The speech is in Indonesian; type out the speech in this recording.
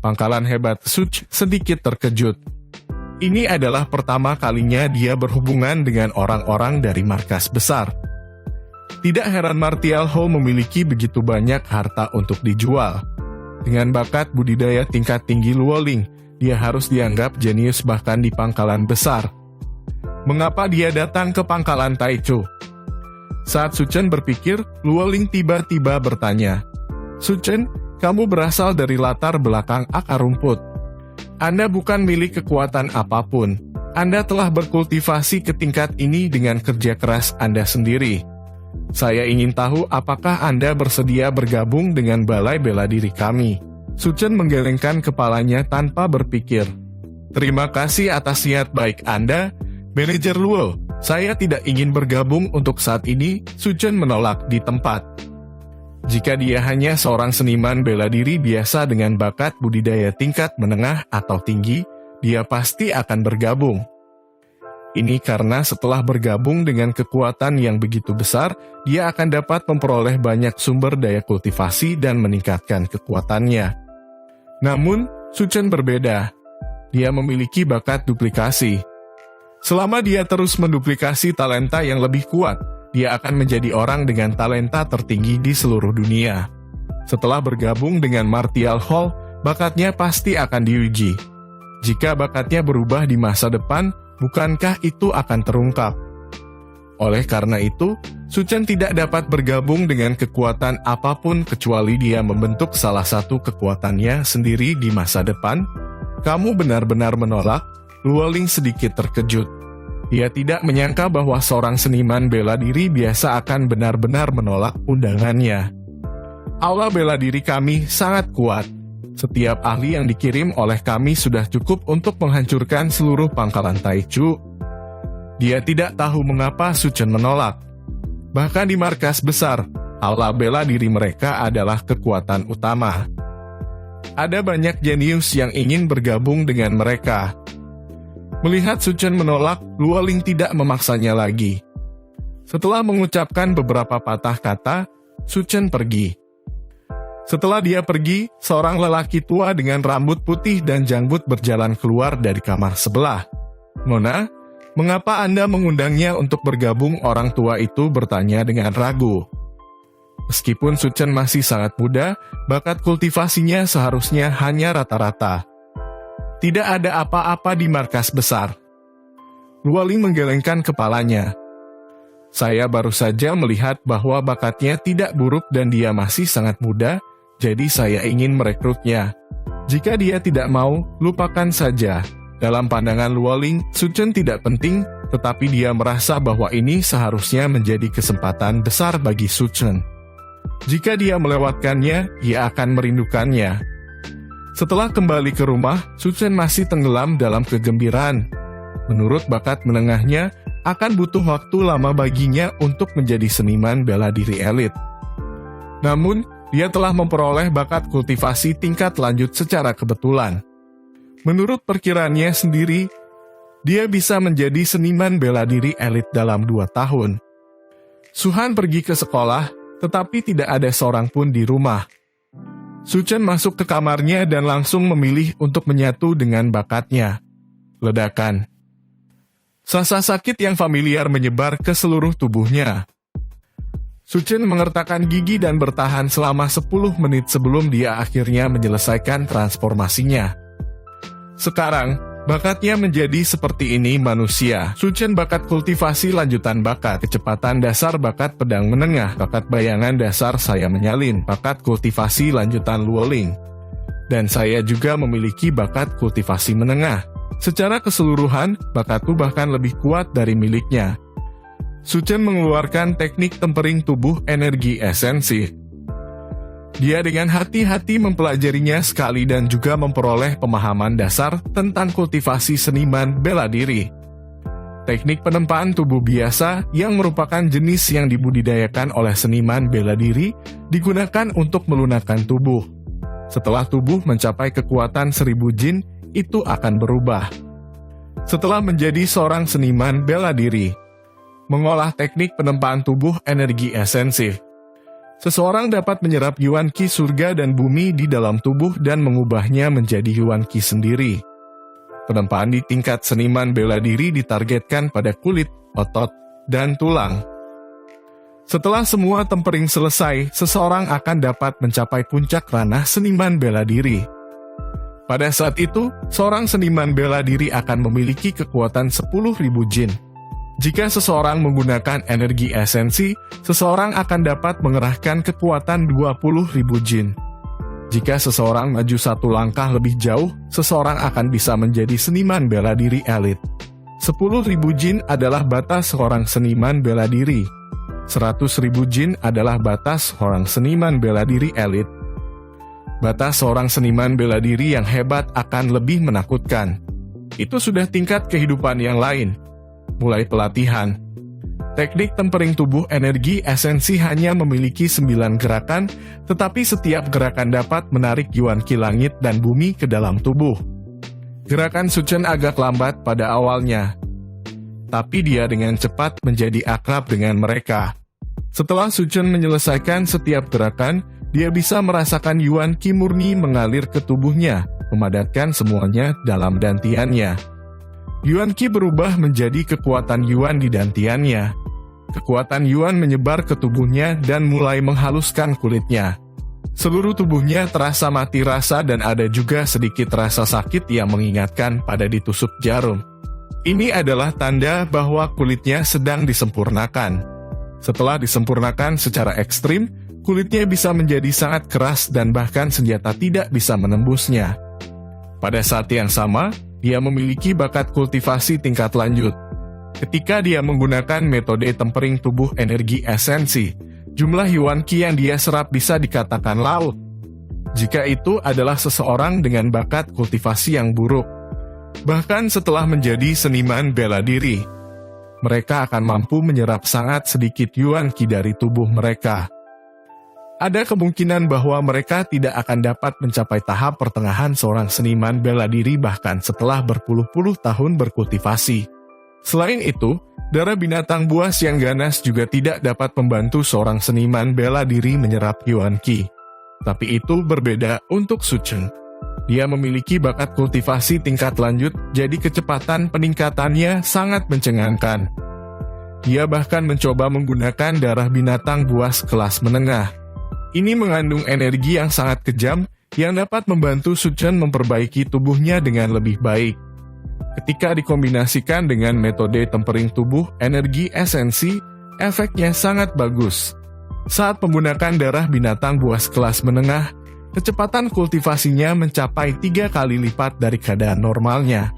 Pangkalan hebat Such sedikit terkejut. Ini adalah pertama kalinya dia berhubungan dengan orang-orang dari markas besar. Tidak heran Martial Hall memiliki begitu banyak harta untuk dijual. Dengan bakat budidaya tingkat tinggi Luoling, dia harus dianggap jenius bahkan di pangkalan besar. Mengapa dia datang ke pangkalan Taichu? Saat Su Chen berpikir, Luoling tiba-tiba bertanya, "Su Chen, kamu berasal dari latar belakang akar rumput. Anda bukan milik kekuatan apapun. Anda telah berkultivasi ke tingkat ini dengan kerja keras Anda sendiri. Saya ingin tahu apakah Anda bersedia bergabung dengan balai bela diri kami." Su Chen menggelengkan kepalanya tanpa berpikir. "Terima kasih atas niat baik Anda, Manajer Luo. Saya tidak ingin bergabung untuk saat ini." Su Chen menolak di tempat. Jika dia hanya seorang seniman bela diri biasa dengan bakat budidaya tingkat menengah atau tinggi, dia pasti akan bergabung. Ini karena setelah bergabung dengan kekuatan yang begitu besar, dia akan dapat memperoleh banyak sumber daya kultivasi dan meningkatkan kekuatannya. Namun, Su Chen berbeda. Dia memiliki bakat duplikasi. Selama dia terus menduplikasi talenta yang lebih kuat, dia akan menjadi orang dengan talenta tertinggi di seluruh dunia. Setelah bergabung dengan Martial Hall, bakatnya pasti akan diuji. Jika bakatnya berubah di masa depan, bukankah itu akan terungkap? Oleh karena itu, Su Chen tidak dapat bergabung dengan kekuatan apapun kecuali dia membentuk salah satu kekuatannya sendiri di masa depan. "Kamu benar-benar menolak?" Luoling sedikit terkejut. Dia tidak menyangka bahwa seorang seniman bela diri biasa akan benar-benar menolak undangannya. "Aula bela diri kami sangat kuat. Setiap ahli yang dikirim oleh kami sudah cukup untuk menghancurkan seluruh pangkalan Taichu." Dia tidak tahu mengapa Su Chen menolak. Bahkan di markas besar, aula bela diri mereka adalah kekuatan utama. Ada banyak jenius yang ingin bergabung dengan mereka. Melihat Su Chen menolak, Luoling tidak memaksanya lagi. Setelah mengucapkan beberapa patah kata, Su Chen pergi. Setelah dia pergi, seorang lelaki tua dengan rambut putih dan janggut berjalan keluar dari kamar sebelah. "Nona, mengapa Anda mengundangnya untuk bergabung?" Orang tua itu bertanya dengan ragu. Meskipun Su Chen masih sangat muda, bakat kultivasinya seharusnya hanya rata-rata. Tidak ada apa-apa di markas besar. Luoling menggelengkan kepalanya. "Saya baru saja melihat bahwa bakatnya tidak buruk dan dia masih sangat muda, jadi saya ingin merekrutnya. Jika dia tidak mau, lupakan saja." Dalam pandangan Luoling, Su Chen tidak penting, tetapi dia merasa bahwa ini seharusnya menjadi kesempatan besar bagi Su Chen. Jika dia melewatkannya, ia akan merindukannya. Setelah kembali ke rumah, Su Chen masih tenggelam dalam kegembiraan. Menurut bakat menengahnya, akan butuh waktu lama baginya untuk menjadi seniman bela diri elit. Namun, dia telah memperoleh bakat kultivasi tingkat lanjut secara kebetulan. Menurut perkiraannya sendiri, dia bisa menjadi seniman bela diri elit dalam 2 tahun. Su Han pergi ke sekolah, tetapi tidak ada seorang pun di rumah. Su Chen masuk ke kamarnya dan langsung memilih untuk menyatu dengan bakatnya. Ledakan. Rasa sakit yang familiar menyebar ke seluruh tubuhnya. Su Chen mengertakkan gigi dan bertahan selama 10 menit sebelum dia akhirnya menyelesaikan transformasinya. Sekarang, bakatnya menjadi seperti ini manusia. Su Chen bakat kultivasi lanjutan bakat, kecepatan dasar bakat pedang menengah, bakat bayangan dasar saya menyalin, bakat kultivasi lanjutan Luoling. Dan saya juga memiliki bakat kultivasi menengah. Secara keseluruhan, bakatku bahkan lebih kuat dari miliknya. Su Chen mengeluarkan teknik tempering tubuh energi esensi. Dia dengan hati-hati mempelajarinya sekali dan juga memperoleh pemahaman dasar tentang kultivasi seniman bela diri. Teknik penempaan tubuh biasa yang merupakan jenis yang dibudidayakan oleh seniman bela diri digunakan untuk melunakkan tubuh. Setelah tubuh mencapai kekuatan 1000 jin, itu akan berubah. Setelah menjadi seorang seniman bela diri, mengolah teknik penempaan tubuh energi esensi. Seseorang dapat menyerap Yuan Qi surga dan bumi di dalam tubuh dan mengubahnya menjadi Yuan Qi sendiri. Penempaan di tingkat seniman bela diri ditargetkan pada kulit, otot, dan tulang. Setelah semua tempering selesai, seseorang akan dapat mencapai puncak ranah seniman bela diri. Pada saat itu, seorang seniman bela diri akan memiliki kekuatan 10.000 jin. Jika seseorang menggunakan energi esensi, seseorang akan dapat mengerahkan kekuatan 20.000 jin. Jika seseorang maju satu langkah lebih jauh, seseorang akan bisa menjadi seniman bela diri elit. 10.000 jin adalah batas seorang seniman bela diri. 100.000 jin adalah batas seorang seniman bela diri elit. Batas seorang seniman bela diri yang hebat akan lebih menakutkan. Itu sudah tingkat kehidupan yang lain. Mulai pelatihan. Teknik tempering tubuh energi esensi hanya memiliki 9 gerakan, tetapi setiap gerakan dapat menarik Yuan Qi langit dan bumi ke dalam tubuh. Gerakan Suchen agak lambat pada awalnya, tapi dia dengan cepat menjadi akrab dengan mereka. Setelah Suchen menyelesaikan setiap gerakan, dia bisa merasakan Yuan Qi murni mengalir ke tubuhnya, memadatkan semuanya dalam dantiannya. Yuan Qi berubah menjadi kekuatan Yuan di dantiannya. Kekuatan Yuan menyebar ke tubuhnya dan mulai menghaluskan kulitnya. Seluruh tubuhnya terasa mati rasa dan ada juga sedikit rasa sakit yang mengingatkan pada ditusuk jarum. Ini adalah tanda bahwa kulitnya sedang disempurnakan. Setelah disempurnakan secara ekstrim, kulitnya bisa menjadi sangat keras dan bahkan senjata tidak bisa menembusnya. Pada saat yang sama, dia memiliki bakat kultivasi tingkat lanjut. Ketika dia menggunakan metode tempering tubuh energi esensi, jumlah Yuan Qi yang dia serap bisa dikatakan laut. Jika itu adalah seseorang dengan bakat kultivasi yang buruk. Bahkan setelah menjadi seniman bela diri, mereka akan mampu menyerap sangat sedikit Yuan Qi dari tubuh mereka. Ada kemungkinan bahwa mereka tidak akan dapat mencapai tahap pertengahan seorang seniman bela diri bahkan setelah berpuluh-puluh tahun berkultivasi. Selain itu, darah binatang buas yang ganas juga tidak dapat membantu seorang seniman bela diri menyerap Yuan Qi. Tapi itu berbeda untuk Suchen. Dia memiliki bakat kultivasi tingkat lanjut, jadi kecepatan peningkatannya sangat mencengangkan. Dia bahkan mencoba menggunakan darah binatang buas kelas menengah. Ini mengandung energi yang sangat kejam, yang dapat membantu Suchen memperbaiki tubuhnya dengan lebih baik. Ketika dikombinasikan dengan metode tempering tubuh energi esensi, efeknya sangat bagus. Saat menggunakan darah binatang buas kelas menengah, kecepatan kultivasinya mencapai 3 kali lipat dari keadaan normalnya.